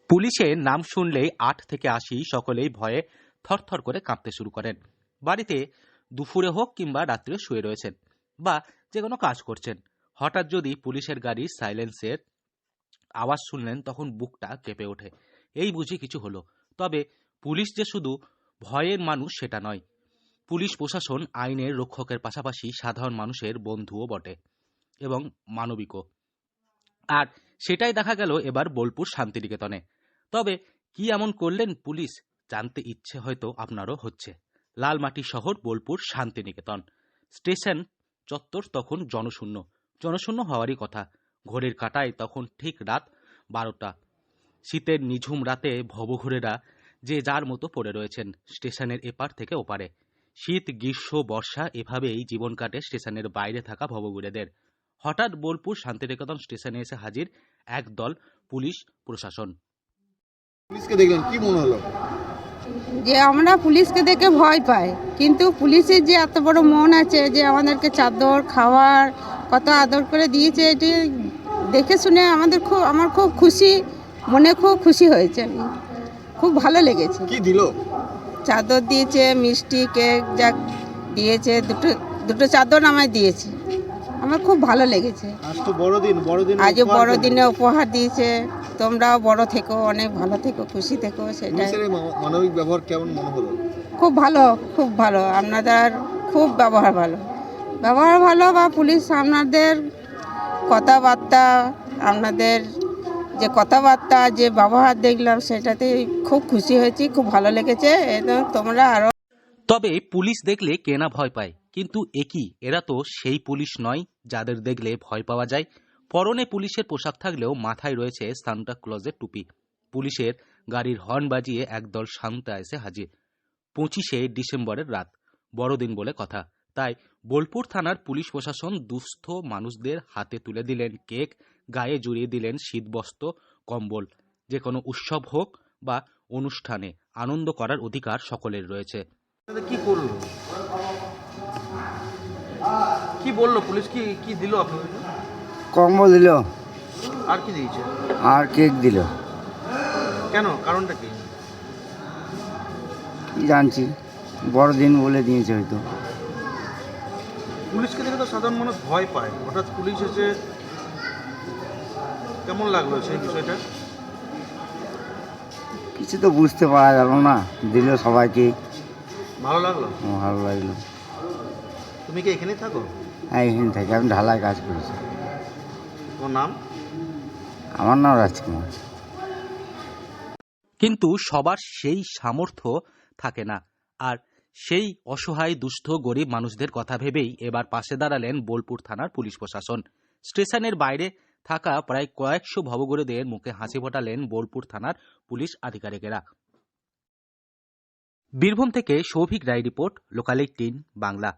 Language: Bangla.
পুলিশের নাম শুনলেই ৮ থেকে ৮০ সকলেই ভয়ে থরথর করে কাঁপতে শুরু করেন। বাড়িতে দুপুরে হোক কিংবা রাত্রে শুয়ে রয়েছেন বা যে কোনো কাজ করছেন, হঠাৎ যদি পুলিশের গাড়ির সাইলেন্সের আওয়াজ শুনলেন তখন বুকটা কেঁপে ওঠে। এই বুঝি কিছু হলো। তবে পুলিশ যে শুধু ভয়ের মানুষ সেটা নয়। পুলিশ প্রশাসন আইনের রক্ষকের পাশাপাশি সাধারণ মানুষের বন্ধুও বটে এবং মানবিকও। আর সেটাই দেখা গেল এবার বোলপুর শান্তিনিকেতনে। তবে কি এমন করলেন পুলিশ, জানতে ইচ্ছে হয়তো আপনারও হচ্ছে। লালমাটি শহর বোলপুর শান্তিনিকেতন স্টেশন চত্বর তখন জনশূন্য হওয়ারই কথা। ঘড়ির কাঁটায় তখন ঠিক রাত 12টা। শীতের নিঝুম রাতে ভবঘুরেরা যে যার মতো পড়ে রয়েছেন স্টেশনের এপার থেকে ওপারে। শীত, গ্রীষ্ম, বর্ষা এভাবেই জীবন কাটে স্টেশনের বাইরে থাকা ভবঘুরেদের। হঠাৎ বোলপুর শান্তিনিকেতন স্টেশনে এসে হাজির একদল পুলিশ প্রশাসন। পুলিশকে দেখলেন কি মনে হলো? যে আমরা পুলিশকে দেখে ভয় পাই, কিন্তু পুলিশের যে এত বড় মন আছে যে আমাদেরকে চাদর খাওয়ার কত আদর করে দিয়েছে, এটি দেখে শুনে আমার খুব খুশি, মনে খুব খুশি হয়েছে। আমি খুব ভালো লেগেছে। কি দিল? চাদর দিয়েছে, মিষ্টি, কেক যা দিয়েছে, দুটো চাদর আমায় দিয়েছে। আমার খুব ভালো লেগেছে। আজ তো বড়দিন আজও বড়দিনে উপহার দিয়েছে। তোমরাও বড় থেকো, অনেক ভালো থেকো, খুশি থেকো। সেটাই পুলিশের এই মানবিক ব্যবহার কেমন মনে হলো? খুব ভালো, খুব ভালো। আপনাদের খুব ব্যবহার ভালো বা পুলিশ আপনাদের কথাবার্তা, আপনাদের যে কথাবার্তা, যে ব্যবহার দেখলাম সেটাতে খুব খুশি হয়েছি, খুব ভালো লেগেছে। এবং তোমরা আরও। তবে পুলিশ দেখলে কে না ভয় পায়, কিন্তু একই এরা তো সেই পুলিশ নয় যাদের দেখলে ভয় পাওয়া যায়। পরনে পুলিশের পোশাক থাকলেও মাথায় রয়েছে সান্টা ক্লজের টুপি। পুলিশের গাড়ির হর্ন বাজিয়ে একদল সান্তা এসে হাজির। 25শে ডিসেম্বরের রাত, বড়দিন বলে কথা। তাই বোলপুর থানার পুলিশ প্রশাসন দুস্থ মানুষদের হাতে তুলে দিলেন কেক, গায়ে জড়িয়ে দিলেন শীতবস্ত্র, কম্বল। যে কোনো উৎসব হোক বা অনুষ্ঠানে আনন্দ করার অধিকার সকলের রয়েছে। কি করলো, কি বললো পুলিশ, কি কি দিল আপনাদের? কম্বল দিল আর কি দিয়েছে? আর কেক দিল। কেন, কারণটা কি? কি জানছি, বড়দিন বলে দিয়েছে হয়তো। পুলিশকে দেখে তো সাধারণ মানুষ ভয় পায়, হঠাৎ পুলিশ এসে কেমন লাগলো সেই বিষয়টা? কিছু তো বুঝতে পারা গেল না, দিল সবাইকে। ভালো লাগলো? ভালো লাগলো। তুমি কি এখানেই থাকো? হ্যাঁ, এখানে থাকি, আমি ঢালাই কাজ করেছি। তোমার নাম? আমার নাম রাজকুমার। কিন্তু সবার সেই সামর্থ্য থাকে না। আর সেই অসহায় দুস্থ গরিব মানুষদের কথা ভেবেই এবার পাশে দাঁড়ালেন বোলপুর থানার পুলিশ প্রশাসন। স্টেশনের বাইরে থাকা প্রায় কয়েকশো ভবঘুরেদের মুখে হাসি ফোটালেন বোলপুর থানার পুলিশ আধিকারিকেরা। বীরভূম থেকে সৌভিক রায় রিপোর্ট, লোকাল 18 বাংলা।